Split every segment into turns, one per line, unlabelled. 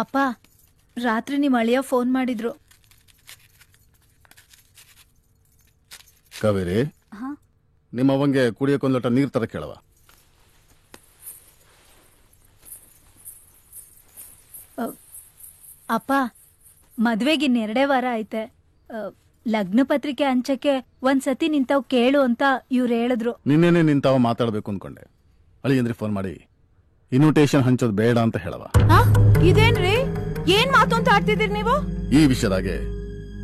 ಅಪ್ಪ ರಾತ್ರಿ ನಿಮ್ಮ ಅಳಿಯ ಫೋನ್ ಮಾಡಿದ್ರು.
ಕಾವೇರಿ, ನಿಮ್ಮವಂಗೆ ಕುಡಿಯೋಕೊಂದು ಲೋಟ ನೀರು ತರ ಕೇಳವ.
ಅಪ್ಪ ಮದ್ವೆಗೆ ಇನ್ನೆರಡೇ ವಾರ ಐತೆ. ಲಗ್ನ ಪತ್ರಿಕೆ ಹಂಚಕ್ಕೆ ಒಂದ್ಸತಿ ನಿಂತಾವ್ ಕೇಳು ಅಂತ ಇವ್ರು ಹೇಳಿದ್ರು.
ನಿನ್ನೇನೆ ನಿಂತಾವ ಮಾತಾಡ್ಬೇಕು ಅನ್ಕೊಂಡೆ. ಅಳಿಯಂದ್ರಿ ಫೋನ್ ಮಾಡಿ ಇನ್ವಿಟೇಷನ್ ಹಂಚೋದು ಬೇಡ ಅಂತ ಹೇಳವ.
ಇದೇನ್ರಿ, ಏನ್ ಮಾತು ಅಂತ ಆಡ್ತಿದ್ದೀರಿ ನೀವು?
ಈ ವಿಷಯದಾಗೆ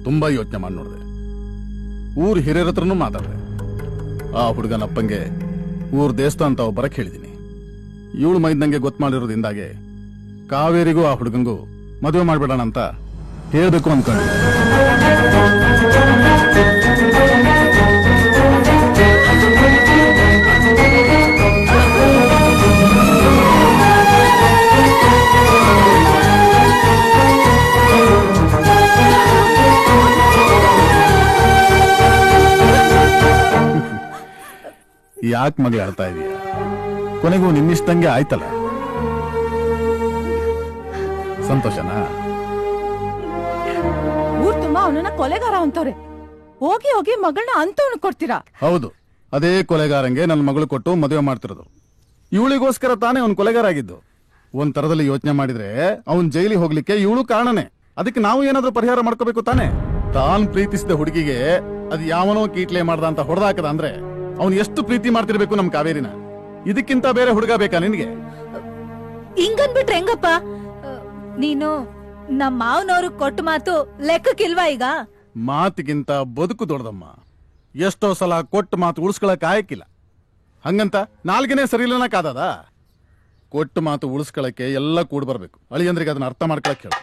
ತುಂಬಾ ಯೋಚನೆ ಮಾಡಿ ನೋಡಿದೆ. ಊರ್ ಹಿರಿಯರ ಹತ್ರನೂ ಮಾತಾಡಿದೆ. ಆ ಹುಡುಗನಪ್ಪಂಗೆ ಊರ್ ದೇವಸ್ಥಾನ ತಾವು ಬರಕ್ ಹೇಳಿದೀನಿ. ಇವಳು ಮೈದ್ನಂಗೆ ಗೊತ್ತು ಮಾಡಿರೋದ್ರಿಂದಾಗೆ ಕಾವೇರಿಗೂ ಆ ಹುಡುಗಂಗೂ ಮದುವೆ ಮಾಡ್ಬಿಡೋಣ ಅಂತ ಹೇಳ್ಬೇಕು ಅನ್ಕೊಂಡೆ. ಯಾಕೆ ಮಗ ಆಡ್ತಾ ಇದೀಯ? ಕೊನೆಗೂ ನಿನ್ನಿಷ್ಟಂಗೆ ಆಯ್ತಲ್ಲ. ಸಂತೋಷನಾ?
ಊರ್ ತುಂಬಾ ಅವನನ್ನ ಕೊಲೆಗಾರ ಅಂತವ್ರೆ. ಹೋಗಿ ಹೋಗಿ ಮಗಳನ್ನ ಅಂತವನು ಕೊಡ್ತೀರಾ?
ಹೌದು, ಅದೇ ಕೊಲೆಗಾರಂಗೆ ನನ್ನ ಮಗಳು ಕೊಟ್ಟು ಮದುವೆ ಮಾಡ್ತಿರೋದು. ಇವಳಿಗೋಸ್ಕರ ತಾನೇ ಅವ್ನು ಕೊಲೆಗಾರ ಆಗಿದ್ದು. ಒಂದ್ ತರದಲ್ಲಿ ಯೋಚನೆ ಮಾಡಿದ್ರೆ ಅವನ್ ಜೈಲಿಗೆ ಹೋಗ್ಲಿಕ್ಕೆ ಇವಳು ಕಾರಣನೇ. ಅದಕ್ಕೆ ನಾವು ಏನಾದ್ರೂ ಪರಿಹಾರ ಮಾಡ್ಕೋಬೇಕು ತಾನೆ. ತಾನ್ ಪ್ರೀತಿಸಿದ ಹುಡುಗಿಗೆ ಅದ್ ಯಾವನೋ ಕೀಟ್ಲೆ ಮಾಡ್ದ ಅಂತ ಹೊಡೆದಾಕದ ಅಂದ್ರೆ ಅವ್ನು ಎಷ್ಟು ಪ್ರೀತಿ ಮಾಡ್ತಿರ್ಬೇಕು ನಮ್ ಕಾವೇರಿನ. ಇದಕ್ಕಿಂತ ಬೇರೆ ಹುಡುಗ ಬೇಕಾ ನಿನ್ಗೆ?
ಹಿಂಗನ್ಬಿಟ್ರೆ ಹೆಂಗಪ್ಪ? ನೀನು ನಮ್ಮ ಮಾವನವ್ರು ಕೊಟ್ಟು ಮಾತು ಲೆಕ್ಕಕ್ಕಿಲ್ವಾ ಈಗ?
ಮಾತಿಗಿಂತ ಬದುಕು ದೊಡ್ಡದಮ್ಮ. ಎಷ್ಟೋ ಸಲ ಕೊಟ್ಟು ಮಾತು ಉಳಿಸ್ಕೊಳಕ್ ಆಯಕ್ಕಿಲ್ಲ. ಹಂಗಂತ ನಾಲ್ಗೆನೆ ಸರಿ ಇಲ್ಲನಕ್ಕಾದ? ಕೊಟ್ಟು ಮಾತು ಉಳಿಸ್ಕೊಳಕ್ಕೆ ಎಲ್ಲ ಕೂಡ್ ಬರ್ಬೇಕು. ಅಳಿಯಂದ್ರಿಗೆ ಅದನ್ನ ಅರ್ಥ ಮಾಡ್ಕೊಳಕ್ ಹೇಳ.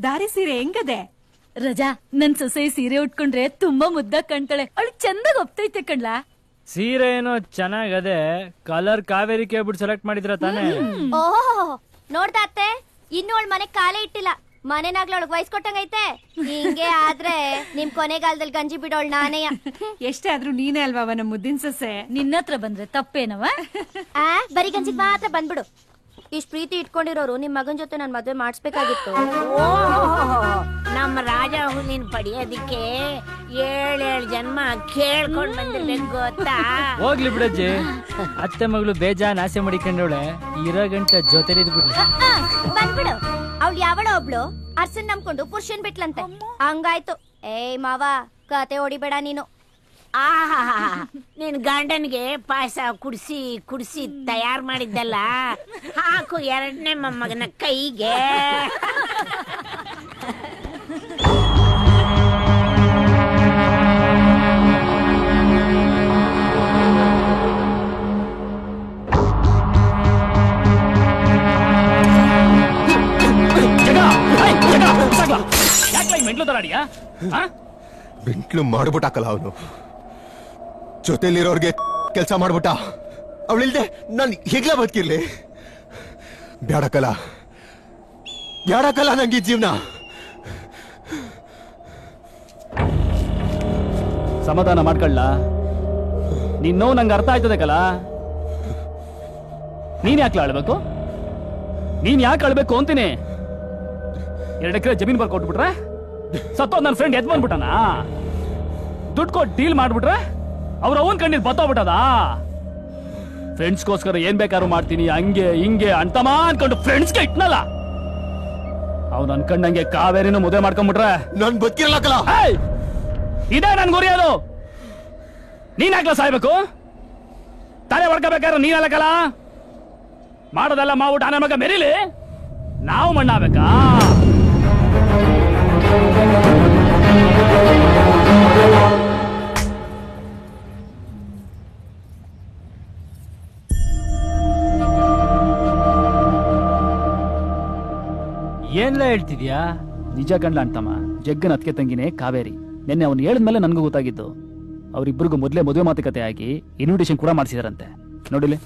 ದಾರಿ ಸೀರೆ ಹೆಂಗದೆ?
ರಜಾ, ನನ್ ಸೊಸೆ ಸೀರೆ ಉಟ್ಕೊಂಡ್ರೆ ತುಂಬಾ ಮುದ್ದಾಗ್ ಕಾಣ್ತಾಳೆ. ಅವಳು ಚಂದಾಗ ಒಪ್ತೈತೆ ಕಣ್ಲಾ.
ಸೀರೆ ಏನೋ ಚೆನ್ನಾಗದೆ, ಕಲರ್ ಕಾವೇರಿ ಕೇಳ್ಬಿಟ್ಟು ಸೆಲೆಕ್ಟ್ ಮಾಡಿದ್ರ ತಾನೇ?
ಓಹ್, ನೋಡ್ದ ಅತ್ತೆ, ಇನ್ನು ಅವಳ ಮನೆ ಕಾಲೇ ಇಟ್ಟಿಲ್ಲ. ಮನೆನಾಗ್ಲ ಅವಳಿಗೆ ವಯಸ್ಸು ಕೊಟ್ಟಂಗೈತೆ. ಹಿಂಗೆ ಆದ್ರೆ ನಿಮ್ ಕೊನೆಗಾಲದಲ್ಲಿ ಗಂಜಿ ಬಿಡೋಳ್ ನಾನೇಯ.
ಎಷ್ಟೇ ಆದ್ರೂ ನೀನೇ ಅಲ್ವಾ ಅವನ ಮುದ್ದಿನ ಸೊಸೆ.
ನಿನ್ನತ್ರ ಬಂದ್ರೆ ತಪ್ಪೇನವ?
ಬರೀ ಗಂಜಿಗ್ ಮಾತ್ರ ಬಂದ್ಬಿಡು. ಇಷ್ಟ ಪ್ರೀತಿ ಇಟ್ಕೊಂಡಿರೋರು ನಿಮ್ ಮಗನ್ ಜೊತೆ ನನ್ ಮದ್ವೆ ಮಾಡಿಸ್ಬೇಕಾಗಿತ್ತು.
ನಮ್ಮ ರಾಜ ಹುಲಿನ ಪಡಿಯೋದಿಕ್ಕೆ 7 ಜನ್ಮ ಕೇಳ್ಕೊಂಡ್ ಬಂದಿರ್ಬೇಕು ಗೊತ್ತಾ?
ಹೋಗ್ಲಿ ಬಿಡಜ್ಜಿ, ಅತ್ತೆ ಮಗಳು ಬೇಜಾನ್ ಆಸೆ ಮಾಡಿಕೊಂಡವಳೆ. ಇರೋ ಗಂಟೆ ಜೊತೆಲಿ ಬಿಡ್ಲಿ.
ಬಂದ್ಬಿಡು. ಅವ್ಳು ಯಾವಳ ಒಬ್ಳು ಅರ್ಸನ್ ನಂಬ್ಕೊಂಡು ಪುರುಷನ್ ಬಿಟ್ಲಂತೆ. ಹಂಗಾಯ್ತು. ಏಯ್ ಮಾವ, ಕತೆ ಹೊಡಿಬೇಡ ನೀನು.
ನಿನ್ ಗಂಡನ್ಗೆ ಪಾಯಸ ಕುಡ್ಸಿ ಕುಡ್ಸಿ ತಯಾರ್ ಮಾಡಿದ್ದಲ್ಲ, ಹಾಕು 2ನೇ ಮೊಮ್ಮಗನ ಕೈಗೆ.
ಬೆಂಟ್ಲು ಮಾಡ್ಬಿಟ್ಟಾಕಲ್ಲ ಅವನು. ಜೊತೆಲಿರೋರ್ಗೆ ಕೆಲಸ ಮಾಡ್ಬಿಟ್ಟ. ಅವಳಿಲ್ದೆ ನಾನು ಹೇಗ್ಲ ಬದುಕಿರ್ಲಿ? ಬ್ಯಾಡಕಲ್ಲ, ಬ್ಯಾಡಕಲ್ಲ ನಂಗೆ ಜೀವನ.
ಸಮಾಧಾನ ಮಾಡ್ಕೊಳ್ಳ. ನಿನ್ ನೋವು ನಂಗೆ ಅರ್ಥ ಆಯ್ತದೆ ಕಲ. ನೀನ್ ಯಾಕೆ ಆಳ್ಬೇಕು? ನೀನ್ ಯಾಕೆ ಆಳ್ಬೇಕು ಅಂತೀನಿ. 2 ಎಕರೆ ಜಮೀನ್ ಬರ್ಕೊಟ್ಬಿಟ್ರೆ ಸತ್ತೋ ನನ್ನ ಫ್ರೆಂಡ್ ಎದ್ ಬಂದ್ಬಿಟ್ಟನ. ದುಡ್ಡು ಕೊಟ್ಟು ಡೀಲ್ ಮಾಡ್ಬಿಟ್ರೆ ಅವ್ರ ಅವನ್ ಕಣ್ಣಿದ್ ಬತ್ತೋಗ್ಬಿಟ್ಟದ. ಫ್ರೆಂಡ್ಸ್ಗೋಸ್ಕರ ಏನ್ ಬೇಕಾದ್ರು ಮಾಡ್ತೀನಿ, ಹಂಗೆ ಹಿಂಗೆ ಅಂತಮ ಅನ್ಕೊಂಡು ಫ್ರೆಂಡ್ಸ್ಗೆ ಇಟ್ನಲ್ಲ. ಅವ್ನು ಅನ್ಕೊಂಡಂಗೆ ಕಾವೇರಿನೂ ಮದುವೆ ಮಾಡ್ಕೊಂಡ್ಬಿಟ್ರೆ
ನನ್ ಬದುಕಿರಲ್ಲ.
ಇದೇ ನನ್ ಗುರಿಯೋದು. ನೀನ್ ಯಾಕ್ಲ ಸಾಯ್ಬೇಕು? ತಲೆ ಹೊಡ್ಕೋಬೇಕಾದ್ರೆ ನೀನಲ್ಲಕಲ್ಲ, ಮಾಡೋದೆಲ್ಲ ಮಾಡ್ಬಿಟ್ಟು ಆನೆ ಮಗ ಮೆರಿಲಿ, ನಾವು ಮಣ್ಣಾಗಬೇಕಾ?
ಏನ್ಲ ಹೇಳ್ತಿದ್ಯಾ?
ನಿಜ ಕಂಡ್ಲ ಅಂತಮ್ಮ, ಜಗ್ಗನ ಅತ್ಕೆ ತಂಗಿನೇ ಕಾವೇರಿ. ನಿನ್ನೆ ಅವ್ನು ಹೇಳಿದ್ಮೇಲೆ ನನಗೂ ಗೊತ್ತಾಗಿದ್ದು. ಅವರಿಬ್ಬರಿಗೂ ಮೊದಲೇ ಮದುವೆ ಮಾತುಕತೆ ಆಗಿ ಇನ್ವಿಟೇಷನ್ ಕೂಡ ಮಾಡಿಸಿದಾರಂತೆ. ನೋಡಿಲಿ,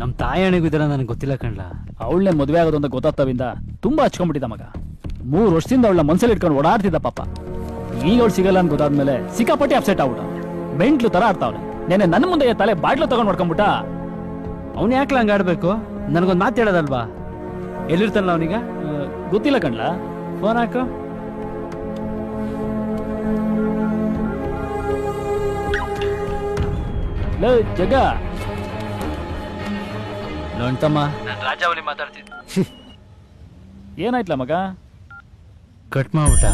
ನಮ್ ತಾಯಣಿಗೂ ಇದರ ನನಗೆ ಗೊತ್ತಿಲ್ಲ ಕಣ್ಲ.
ಅವಳನ್ನೇ ಮದುವೆ ಆಗೋದು ಅಂತ ಗೊತ್ತಾಗ್ತಾವಿಂದ ತುಂಬಾ ಹಚ್ಕೊಂಡ್ಬಿಟ್ಟಿದ್ದ ಮಗ. 3 ವರ್ಷದಿಂದ ಅವಳ ಮನ್ಸಲ್ಲಿ ಇಟ್ಕೊಂಡು ಓಡಾಡ್ತಿದ್ದ ಪಾಪ. ಈಗ ಅವಳು ಸಿಗಲ್ಲ ಅಂತ ಗೊತ್ತಾದ್ಮೇಲೆ ಸಿಕ್ಕಾಪಟ್ಟಿ ಅಪ್ಸೆಟ್ ಆಗ್ಬಿಟ್ಟ. ಮೆಂಟ್ಲು ತರ ಆಡ್ತಾವ್ರೆ. ನೆನ್ನೆ ನನ್ನ ಮುಂದೆ ತಲೆ ಬಾಟ್ಲು ತಗೊಂಡ್ ಮಾಡ್ಕೊಂಡ್ಬಿಟ್ಟ.
ಅವ್ನು ಯಾಕ್ಲ ಹಂಗ ಆಡ್ಬೇಕು? ನನಗೊಂದು ಮಾತು ಹೇಳೋದಲ್ವಾ? ಎಲ್ಲಿರ್ತಾನಲ್ಲ ಅವನೀಗ?
ಗೊತ್ತಿಲ್ಲ ಕಣ್ಲ.
ಫೋನ್ ಹಾಕು.
ಜಗ್ಗ
ನೋಡ್ತಮ್ಮ, ನಾನು ರಾಜಾವಲಿ ಮಾತಾಡ್ತಿದ್ದೆ.
ಏನಾಯ್ತಲ್ಲ ಮಗ?
ಕಟ್ ಮಾಡ್ಬಿಟ್ಟ.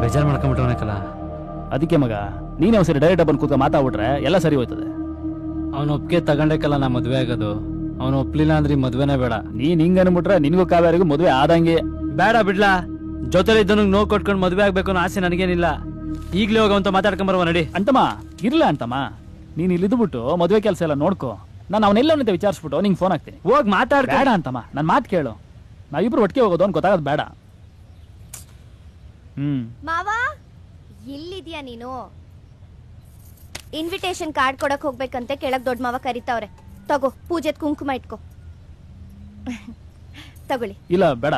ಬೇಜಾರು ಮಾಡ್ಕೊಂಬಿಟ್ಟವನಕ್ಕಲ್ಲ.
ಅದಕ್ಕೆ ಮಗ, ನೀನೇ ಒಂದ್ಸರಿ ಡೈರೆಕ್ಟ್ ಬಂದು ಕೂತ್ಕೊಂಡು ಮಾತಾಡ್ಬಿಟ್ರೆ ಎಲ್ಲ ಸರಿ ಹೋಯ್ತದೆ.
ಅವನು ಒಪ್ಪಿಗೆ ತಗೊಂಡಕ್ಕಲ್ಲ ನಾ ಮದ್ವೆ ಆಗೋದು. ಅವನು ಒಪ್ಲಿಲ್ಲ ಅಂದ್ರೆ ಮದ್ವೆನೇ ಬೇಡ.
ನೀನ್ ಹಿಂಗ ಅನ್ಬಿಟ್ರೆ ನಿನ್ಗೂ ಕಾವೇರಿಗೂ ಮದ್ವೆ ಆದಂಗೆ.
ಬೇಡ ಬಿಡ್ಲಾ, ಜೊತೆಲಿ ಇದ್ದವನಿಗೆ ನೋವು ಕೊಟ್ಕೊಂಡು ಮದ್ವೆ ಆಗ್ಬೇಕು ಅನ್ನೋ ಆಸೆ ನನಗೇನಿಲ್ಲ. ಈಗ್ಲೇ ಹೋಗವಂತ ಮಾತಾಡ್ಕೊಂಬರುವ ನಡಿ.
ಅಂತಮ್ಮ ಇರ್ಲ ಅಂತಮ್ಮ, ನೀನ್ ಇಲ್ಲಿದ್ಬಿಟ್ಟು ಮದ್ವೆ ಕೆಲಸ ಎಲ್ಲ ನೋಡ್ಕೋ. ನಾನು ಅವನೆಲ್ಲ ವಿಚಾರಿಸ್ಬಿಟ್ಟು ನಿಂಗೆ ಫೋನ್ ಹಾಕ್ತೀನಿ.
ಹೋಗಿ ಮಾತಾಡ.
ಬೇಡ ಅಂತಮ್ಮ, ನನ್ ಮಾತು ಕೇಳು. ನಾವಿಬ್ರು ಒಟ್ಟಿಗೆ ಹೋಗೋದು ಅಂತ ಗೊತ್ತಾಗೋದು ಬೇಡ.
ಮಾವ ಎಲ್ಲಿದ್ಯಾ ನೀನು? ಇನ್ವಿಟೇಷನ್ ಕಾರ್ಡ್ ಕೊಡಕ್ ಹೋಗ್ಬೇಕಂತೆ, ಕೆಳಗ್ ದೊಡ್ಡ ಮಾವ ಕರಿತಾವ್ರೆ. ತಗೋ, ಪೂಜೆದ್ ಕುಂಕುಮ ಇಟ್ಕೋ. ತಗೊಳ್ಳಿ.
ಇಲ್ಲ ಬೇಡ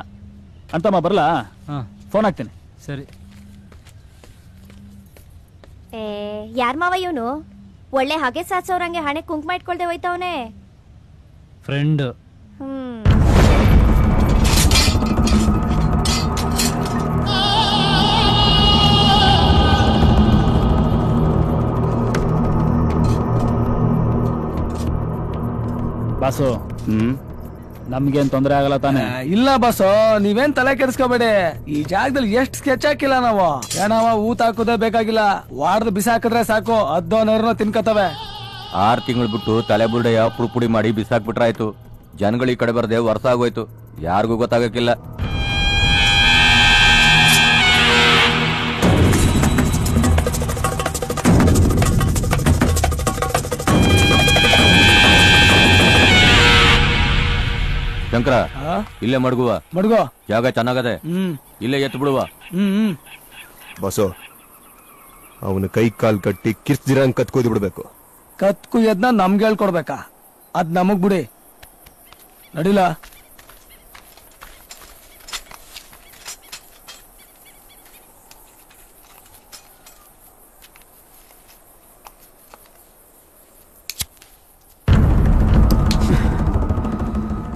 ಅಂತಮ್ಮ, ಬರ್ಲಾ? ಫೋನ್ ಹಾಕ್ತೀನಿ.
ಸರಿ.
ಯಾರ್ ಮಾವ ಇವನು? ಒಳ್ಳೆ ಹಾಗೆ ಸಾತ್ಸವ್ರಂಗೆ ಹಣೆ ಕುಂಕುಮ ಇಟ್ಕೊಳ್ದೆ ಹೋಯ್ತವನೆ.
ಫ್ರೆಂಡ್.
ಬಾಸು, ನಮ್ಗೇನ್ ತೊಂದರೆ ಆಗಲ್ಲ ತಾನೆ?
ಇಲ್ಲ ಬಾಸು, ನೀವೇನ್ ತಲೆ ಕೆಡಿಸ್ಕೋಬೇಡಿ. ಈ ಜಾಗದಲ್ಲಿ ಎಷ್ಟು ಸ್ಕೆಚ್ ಹಾಕಿಲ್ಲ ನಾವು. ಏನವ ಊತ ಹಾಕೋದೇ ಬೇಕಾಗಿಲ್ಲ, ವಾಡ್ದು ಬಿಸಾಕಿದ್ರೆ ಸಾಕು, ಅದ್ದೋನವ್ರನ್ನ ತಿನ್ಕತವೆ.
6 ತಿಂಗಳು ಬಿಟ್ಟು ತಲೆ ಬುರುಡೆಯ ಪುಡಿ ಮಾಡಿ ಬಿಸಾಕ್ಬಿಟ್ರಾಯ್ತು. ಜನಗಳು ಈ ಕಡೆ ಬರ್ದೆ ವರ್ಷ ಆಗೋಯ್ತು, ಯಾರಿಗೂ ಗೊತ್ತಾಗಕ್ಕಿಲ್ಲ. ಶಂಕರ, ಇಲ್ಲೇ ಮಡ್ಗುವ. ಜಾಗ ಚೆನ್ನಾಗದೆ, ಇಲ್ಲೇ ಎತ್ತು ಬಿಡುವ.
ಬಸೋ, ಅವನ ಕೈ ಕಾಲ್ ಕಟ್ಟಿ ಕಿರ್ಚ್ದಿರಂಗ್ ಕತ್ಕೋದು ಬಿಡ್ಬೇಕು.
ಕತ್ಕು ಎದ್ನ ನಮ್ಗೆ ಹೇಳ್ಕೊಡ್ಬೇಕಾ? ಅದ್ ನಮಗ್ ಬಿಡಿ, ನಡಿಲ.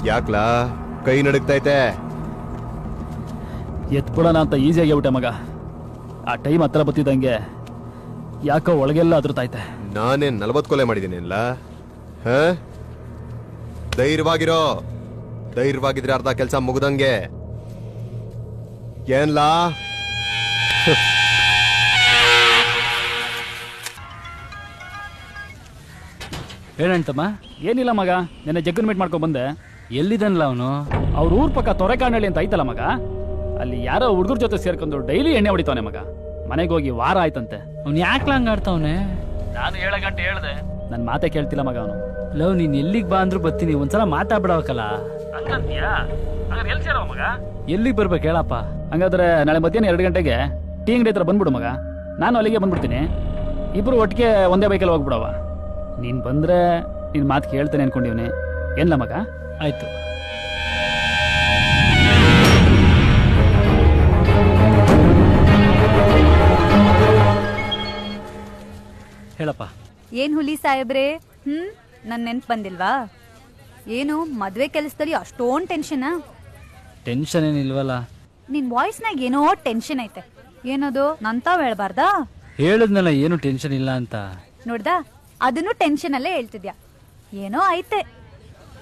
ಯಾಕ್ಲಾ ಕೈ ನಡುಕ್ತೈತೆ?
ಎತ್ಬಿಡೋಣ ಅಂತ ಈಸಿಯಾಗಿ ಆಗ್ಬಿಟ್ಟೆ ಮಗ. ಆ ಟೈಮ್ ಹತ್ರ ಬತ್ತಿದಂಗೆ ಯಾಕೋ ಒಳಗೆಲ್ಲ ಅದ್ರತೈತೆ.
ನಾನೇನ್ 40 ಕೊಲೆ ಮಾಡಿದ್ದೀನಿ ಅಲ್ಲ? ಧೈರ್ಯವಾಗಿರೋ, ಧೈರ್ಯವಾಗಿದ್ರೆ ಅರ್ಧ ಕೆಲಸ ಮುಗ್ದಂಗೆ. ಏನ್ಲಾ?
ಏನಂತಮ್ಮ?
ಏನಿಲ್ಲ ಮಗ, ನೆನ್ನೆ ಜಗ್ಗನ್ ಮೀಟ್ ಮಾಡ್ಕೊಂಡ್ ಬಂದೆ.
ಎಲ್ಲಿದನ್ಲ ಅವನು?
ಅವ್ರ ಊರ್ ಪಕ್ಕ ತೊರೆಕಾನಹಳ್ಳಿ ಅಂತ ಐತಲ್ಲ ಮಗ, ಅಲ್ಲಿ ಯಾರೋ ಹುಡುಗರ ಜೊತೆ ಸೇರ್ಕೊಂಡು ಡೈಲಿ ಎಣ್ಣೆ ಹೊಡಿತಾವನೆ ಮಗ. ಮನೆಗೆ ಹೋಗಿ ವಾರ ಆಯ್ತಂತೆ.
ಅವ್ನು ಯಾಕೆ ಹಂಗ ಆಡ್ತಾವನೆ?
ನಾನು 7 ಗಂಟೆ ಹೇಳ್ದೆ, ನನ್ ಮಾತೆ ಕೇಳ್ತಿಲ್ಲ ಮಗ ಅವನು.
ಲವ್, ನೀನ್ ಎಲ್ಲಿಗೆ ಬಾ ಅಂದ್ರೂ ಬರ್ತೀನಿ, ಒಂದ್ಸಲ ಮಾತಾಡ್ಬಿಡವಕ್ಕಲ್ಲ.
ಮಗ
ಎಲ್ಲಿಗೆ ಬರ್ಬೇಕು ಹೇಳಪ್ಪ?
ಹಂಗಾದ್ರೆ ನಾಳೆ ಮಧ್ಯಾಹ್ನ 2 ಗಂಟೆಗೆ ಟೀ ಅಂಗಡಿ ಹತ್ರ ಬಂದ್ಬಿಡು ಮಗ. ನಾನು ಅಲ್ಲಿಗೆ ಬಂದ್ಬಿಡ್ತೀನಿ. ಇಬ್ರು ಒಟ್ಟಿಗೆ ಒಂದೇ ಬೈಕಲ್ಲಿ ಹೋಗ್ಬಿಡವ. ನೀನ್ ಬಂದ್ರೆ ನಿನ್ ಮಾತು ಕೇಳ್ತೇನೆ ಅನ್ಕೊಂಡಿವ್ನಿ. ಏನ್ಲ ಮಗ?
ಆಯ್ತು. ಹೇಳಪ್ಪ.
ಏನ್ ಹುಲಿ ಸಾಹೇಬ್ರೆ, ನನ್ ನೆನ್ಪ್ ಬಂದಿಲ್ವಾ? ಏನು ಮದ್ವೆ ಕೆಲಸದಲ್ಲಿ ಅಷ್ಟೊಂದ್ ಟೆನ್ಷನ್?
ಟೆನ್ಷನ್ ಏನಿಲ್ವಲ್ಲ.
ನಿನ್ ವಾಯ್ಸ್ನಾಗ ಏನೋ ಟೆನ್ಷನ್ ಐತೆ. ಏನದು ನಂತಾವ್ ಹೇಳ್ಬಾರ್ದಾ?
ಹೇಳದ್ನಲ್ಲ ಏನು ಟೆನ್ಷನ್ ಇಲ್ಲ ಅಂತ.
ನೋಡ್ದಾ, ಅದನ್ನು ಟೆನ್ಷನ್ ಅಲ್ಲೇ ಹೇಳ್ತಿದ್ಯಾ. ಏನೋ ಐತೆ.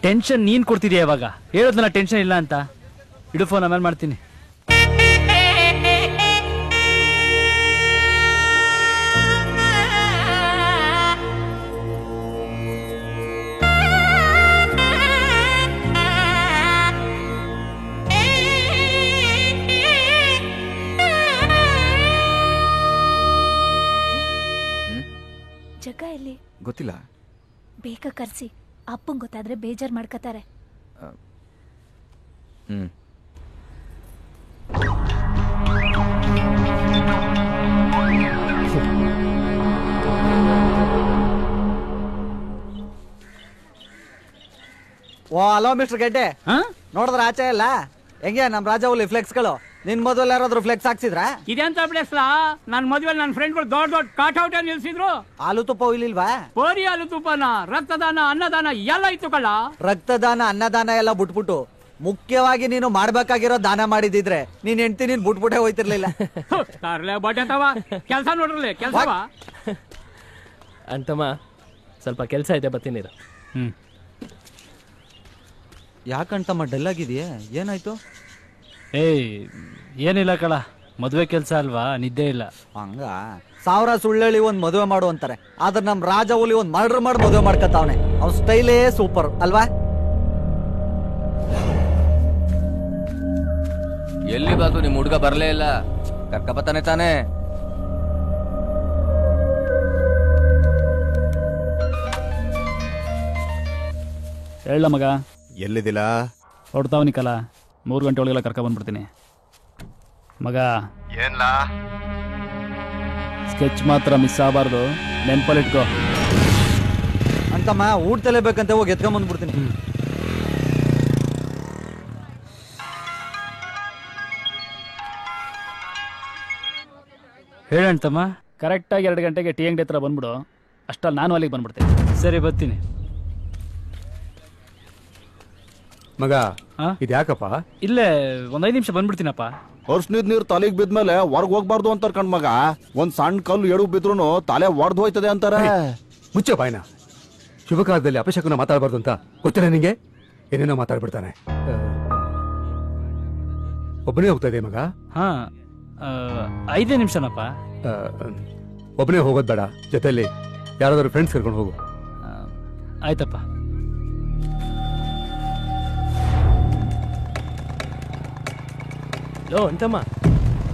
ಟೆನ್ಷನ್ ನೀನ್ ಕೊಡ್ತಿದ್ಯಾ ಇವಾಗ? ಹೇಳದ್ನಲ್ಲ ಟೆನ್ಷನ್ ಇಲ್ಲ ಅಂತ. ಇಡು ಫೋನ್, ಆಮೇಲೆ ಮಾಡ್ತೀನಿ.
ಬೇಗ ಕರ್ಸಿ, ಅಪ್ಪಂಗ್ ಗೊತ್ತಾದ್ರೆ ಬೇಜಾರ್ ಮಾಡ್ಕತಾರೆ.
ಓ ಹಲೋ ಮಿಸ್ಟರ್ ಗೆಡ್ಡೆ, ನೋಡಿದ್ರ ಆಚೆ ಇಲ್ಲ ಹೆಂಗೆ ನಮ್ ರಾಜವಲ್ಲಿ ಫ್ಲೆಕ್ಸ್ಗಳು? ನಿನ್ ಮದುವೆಲ್ಲ ಯಾರಾದ್ರೂ ಫ್ಲೆಕ್ಸ್ ಹಾಕ್ಸಿದ್ರ?
ಇದೆಂತ ಪ್ಲೇಸ್ ನನ್ ಮದ್ವೆ ನನ್ನ ಫ್ರೆಂಡ್ಗಳು ದೊಡ್ಡ ದೊಡ್ಡ ಕಾಟೌಟ್ ನಿಲ್ಸಿದ್ರು.
ಹಾಲು ತುಪ್ಪ ಇಲ್ಲಿಲ್ವಾ?
ಬರೀ ಹಾಲು ತುಪ್ಪನ, ರಕ್ತದಾನ, ಅನ್ನದಾನ ಎಲ್ಲ ಇತ್ತು ಕಳ್ಳ.
ರಕ್ತದಾನ ಅನ್ನದಾನ ಎಲ್ಲ ಬಿಟ್ಬಿಟ್ಟು ಮುಖ್ಯವಾಗಿ ನೀನು ಮಾಡ್ಬೇಕಾಗಿರೋ ದಾನ ಮಾಡಿದಿದ್ರೆ ನೀನ್ ಹೆಂಡ್ತಿ ನೀನ್ ಬಿಟ್ಬಿಟ್ಟೆ ಹೋಯ್ತಿರ್ಲಿಲ್ಲ.
ಕೆಲಸ ನೋಡ್ರಲ್ಲ ಕೆಲಸವ
ಅಂತಮ್ಮ, ಸ್ವಲ್ಪ ಕೆಲಸ ಇದೆ, ಬರ್ತೀನಿ.
ಯಾಕಂತಮ್ಮ ಡಲ್ ಆಗಿದೆಯೇ? ಏನಾಯ್ತು?
ಏನಿಲ್ಲ ಕಳ, ಮದ್ವೆ ಕೆಲ್ಸ ಅಲ್ವಾ, ನಿದ್ದೆ ಇಲ್ಲ.
ಹಂಗ 1000 ಸುಳ್ಳೇಳಿ ಒಂದ್ ಮದುವೆ ಮಾಡು ಅಂತಾರೆ, ಆದ್ರೆ ನಮ್ ರಾಜ ಹುಲಿ ಒಂದ್ ಮರ್ಡರ್ ಮಾಡಿ ಮದುವೆ ಮಾಡ್ಕತಾವನೆ. ಅವ್ನ ಸ್ಟೈಲೇ ಸೂಪರ್ ಅಲ್ವಾ?
ಎಲ್ಲಿ ಬಾತು ನಿಮ್ ಹುಡ್ಗ ಬರ್ಲೇ ಇಲ್ಲ, ಕರ್ಕ ಬತ್ತಾನೆ ತಾನೆ.
ಹೇಳ ಮಗ,
ಎಲ್ಲಿದಿಲ್ಲ?
ಹೊಡ್ತಾವನಿ ಕಲ, 3 ಗಂಟೆ ಒಳಗೆಲ್ಲ ಕರ್ಕ ಬಂದ್ಬಿಡ್ತೀನಿ ಮಗ.
ಏನ್ಲಾ?
ಸ್ಕೆಚ್ ಮಾತ್ರ ಮಿಸ್ ಆಗಬಾರ್ದು, ನೆನ್ಪಲ್ಲಿಟ್ಕೋ.
ಅಂತಮ್ಮ ಊಟ ತಲೇಬೇಕಂತ ಹೋಗಿ ಎತ್ಕೊಂಡ್ ಬಂದ್ಬಿಡ್ತೀನಿ.
ಹೇಳಂತಮ್ಮ.
ಕರೆಕ್ಟಾಗಿ 2 ಗಂಟೆಗೆ ಟೀ ಅಂಗಡಿ ಹತ್ರ ಬಂದ್ಬಿಡು, ಅಷ್ಟಲ್ಲಿ ನಾನು ಅಲ್ಲಿಗೆ ಬಂದ್ಬಿಡ್ತೀನಿ.
ಸರಿ, ಬರ್ತೀನಿ.
ಮಗ, ಇದ್ಯಾಕಪ್ಪ?
ಇಲ್ಲೇ 1-5 ನಿಮಿಷ ಬಂದ್ಬಿಡ್ತೀನಪ್ಪ.
ವರ್ಷ ನೀರು ತಲೆಗೆ ಬಿದ್ಮೇಲೆ ಹೊರಗ್ ಹೋಗ್ಬಾರ್ದು ಅಂತಾರ ಕಣ್ ಮಗ. ಒಂದ್ ಸಣ್ಣ ಕಲ್ಲು ಎಡು ಬಿದ್ರು ತಲೆ ಒಡ್ದು ಹೋಯ್ತದೆ ಅಂತಾರ.
ಮುಚ್ಚ ಬಾಯ್ನ. ಶುಭ ಕಾಲದಲ್ಲಿ ಅಪಶಕನ ಮಾತಾಡಬಾರ್ದು ಅಂತ ಗೊತ್ತಿಲ್ಲ ನಿಂಗೆ? ಏನೇನೋ ಮಾತಾಡ್ಬಿಡ್ತಾನೆ. ಒಬ್ಬನೇ ಹೋಗ್ತಾ ಇದೆ ಮಗ?
5 ನಿಮಿಷನಪ್ಪ.
ಒಬ್ಬನೇ ಹೋಗೋದ್ ಬೇಡ, ಜೊತೆಲಿ ಯಾರಾದ್ರೂ ಫ್ರೆಂಡ್ಸ್ ಕರ್ಕೊಂಡು ಹೋಗು.
ಆಯ್ತಪ್ಪ.
ಅಂತಮ್ಮ,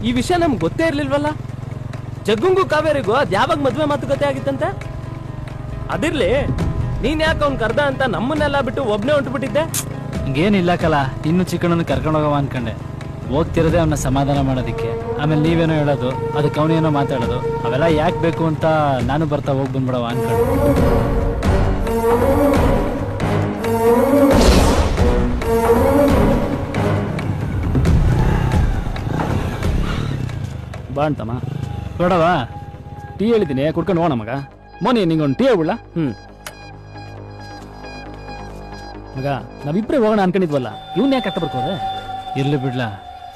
ಈ ವಿಷಯ ನಮ್ಗೆ ಗೊತ್ತೇ ಇರ್ಲಿಲ್ವಲ್ಲ. ಜಗ್ಗುಂಗು ಕಾವೇರಿಗೂ ಅದ್ ಯಾವಾಗ ಮದ್ವೆ ಮಾತುಕತೆ ಆಗಿತ್ತಂತೆ? ಅದಿರ್ಲಿ, ನೀನ್ ಯಾಕೆ ಅವ್ನ್ ಕರ್ದ ಅಂತ ನಮ್ಮನ್ನೆಲ್ಲ ಬಿಟ್ಟು ಒಬ್ನೇ ಹೊಂಟ್ಬಿಟ್ಟಿದ್ದೆ?
ಹಂಗೇನಿಲ್ಲ ಕಲ, ಇನ್ನು ಚಿಕ್ಕಣ್ಣನ ಕರ್ಕೊಂಡು ಹೋಗವ ಅನ್ಕಂಡೆ. ಹೋಗ್ತಿರೋದೇ ಅವನ್ನ ಸಮಾಧಾನ ಮಾಡೋದಿಕ್ಕೆ. ಆಮೇಲೆ ನೀವೇನೋ ಹೇಳೋದು, ಅದಕ್ಕೆ ಅವನೇನೋ ಮಾತಾಡೋದು, ಅವೆಲ್ಲ ಯಾಕೆ ಬೇಕು ಅಂತ ನಾನು ಬರ್ತಾ ಹೋಗಿ ಬಂದ್ಬಿಡವ ಅನ್ಕೊಂಡು.
ಬಾ ಅಂತಮ್ಮ. ಬೇಡವಾ? ಟೀ ಹೇಳಿದ್ದೀನಿ, ಕುಡ್ಕೊಂಡು ಹೋಗೋಣ ಮಗ. ಮೋನಿ, ನಿಂಗೊಂದು ಟೀ ಹೇಳ್ಬಿಡ್ಲ? ಮಗ, ನಾವಿಬ್ಬರೇ ಹೋಗೋಣ ಅನ್ಕೊಂಡಿದ್ವಲ್ಲ, ಇವ್ನ ಯಾಕೆ ಕಷ್ಟ ಬರ್ಕೋದೆ?
ಇರ್ಲಿ ಬಿಡ್ಲ,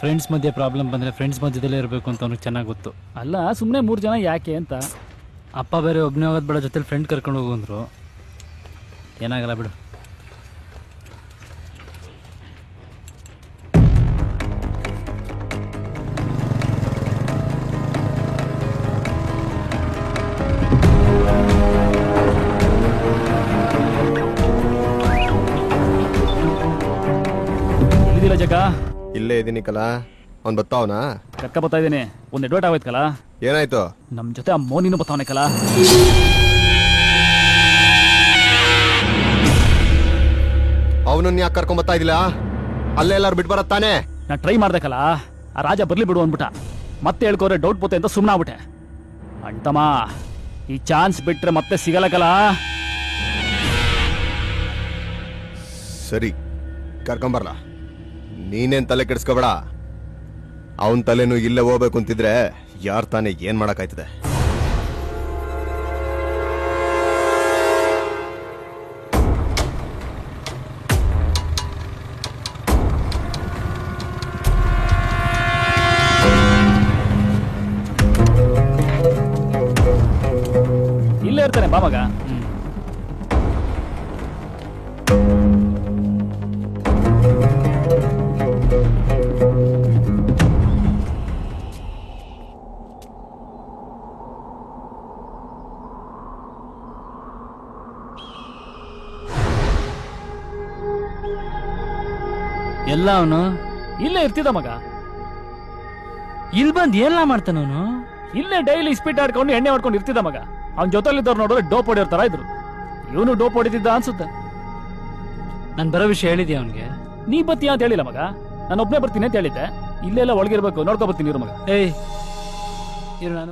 ಫ್ರೆಂಡ್ಸ್ ಮಧ್ಯೆ ಪ್ರಾಬ್ಲಮ್ ಬಂದ್ರೆ ಫ್ರೆಂಡ್ಸ್ ಮಧ್ಯದಲ್ಲೇ ಇರಬೇಕು ಅಂತ ಅವ್ನಿಗೆ ಚೆನ್ನಾಗಿ ಗೊತ್ತು.
ಅಲ್ಲ, ಸುಮ್ಮನೆ 3 ಜನ ಯಾಕೆ ಅಂತ.
ಅಪ್ಪ ಬೇರೆ ಒಬ್ಬನೇ ಹೋಗೋದು ಬೇಡ, ಜೊತೆಲಿ ಫ್ರೆಂಡ್ ಕರ್ಕೊಂಡು ಹೋಗು ಅಂದ್ರು. ಏನಾಗಲ್ಲ ಬಿಡು.
ಎಲ್ಲಿದಿಲ್ಲ ಜಗ?
ಇಲ್ಲೇ ಇದೀನಿ ಕಲ. ಅವ್ನ್ ಬತ್ತಾವನಾ?
ಕಕ್ಕ ಬರ್ತಾ ಇದ್ದೀನಿ. ಒಂದು ಎಡ್ವರ್ಟ್ ಆಗೋಯ್ತು ಕಲ.
ಏನಾಯ್ತು?
ನಮ್ ಜೊತೆ ಆ ಮೋನಿನೂ ಬರ್ತಾವನೆ ಕಲ.
ಅವನನ್ನ ಯಾಕೆ ಕರ್ಕೊಂಡ್ ಬರ್ತಾ ಇದಿಲ್ಲ? ಅಲ್ಲೇ ಎಲ್ಲಾರು ಬಿಟ್ಟು ಬರತ್ತಾನೆ.
ನಾ ಟ್ರೈ ಮಾಡ್ದೆ ಕಲ, ಆ ರಾಜ ಬರ್ಲಿ ಬಿಡು ಅಂದ್ಬಿಟ್ಟ. ಮತ್ತೆ ಹೇಳ್ಕೋರೆ ಡೌಟ್ ಪೋತೆ ಅಂತ ಸುಮ್ಮನೆ ಆಗ್ಬಿಟ್ಟೆ. ಅಣ್ತಮ್ಮ, ಈ ಚಾನ್ಸ್ ಬಿಟ್ರೆ ಮತ್ತೆ ಸಿಗಲ್ಲ ಕಲ.
ಸರಿ, ಕರ್ಕೊಂಬರ್ಲಾ. ನೀನೇನ್ ತಲೆ ಕೆಡಿಸ್ಕೋಬೇಡ. ಅವನ್ ತಲೆನೂ ಇಲ್ಲೇ ಹೋಗ್ಬೇಕು ಅಂತಿದ್ರೆ ಯಾರ್ ತಾನೇ ಏನ್ ಮಾಡಕ್ಕಾಯ್ತದೆ?
ಇಲ್ಲೇ ಇರ್ತಾನೆ ಬಾ ಮಗ.
ಎಲ್ಲ ಅವನು
ಇಲ್ಲೇ ಇರ್ತಿದ್ದ ಮಗ.
ಇಲ್ಲಿ ಬಂದು ಎಲ್ಲ ಮಾಡ್ತಾನವನು.
ಇಲ್ಲೇ ಡೈಲಿ ಸ್ಪೀಡ್ ಆಡ್ಕೊಂಡು ಎಣ್ಣೆ ಹೊಡ್ಕೊಂಡು ಇರ್ತಿದ್ದ ಮಗ. ಅವ್ನ ಜೊತೆಲಿದ್ದವ್ರು ನೋಡಿದ್ರೆ ಡೋಪ್ ಹೊಡಿಯೋರ್ ತರ ಇದ್ರು. ಇವನು ಡೋಪ್ ಹೊಡಿತಿದ್ದ ಅನ್ಸುತ್ತೆ.
ನಾನು ಬರೋ ವಿಷಯ ಹೇಳಿದ್ಯಾ ಅವನಿಗೆ?
ನೀ ಬತ್ತೀಯ ಅಂತ ಹೇಳಿಲ್ಲ ಮಗ, ನಾನು ಒಬ್ಬನೇ ಬರ್ತೀನಿ ಅಂತ ಹೇಳಿದ್ದೆ. ಇಲ್ಲೆಲ್ಲ ಒಳಗಿರ್ಬೇಕು, ನೋಡ್ಕೊ ಬರ್ತೀನಿ ಇರು ಮಗ.
ಏಯ್ ಇರು, ನಾನು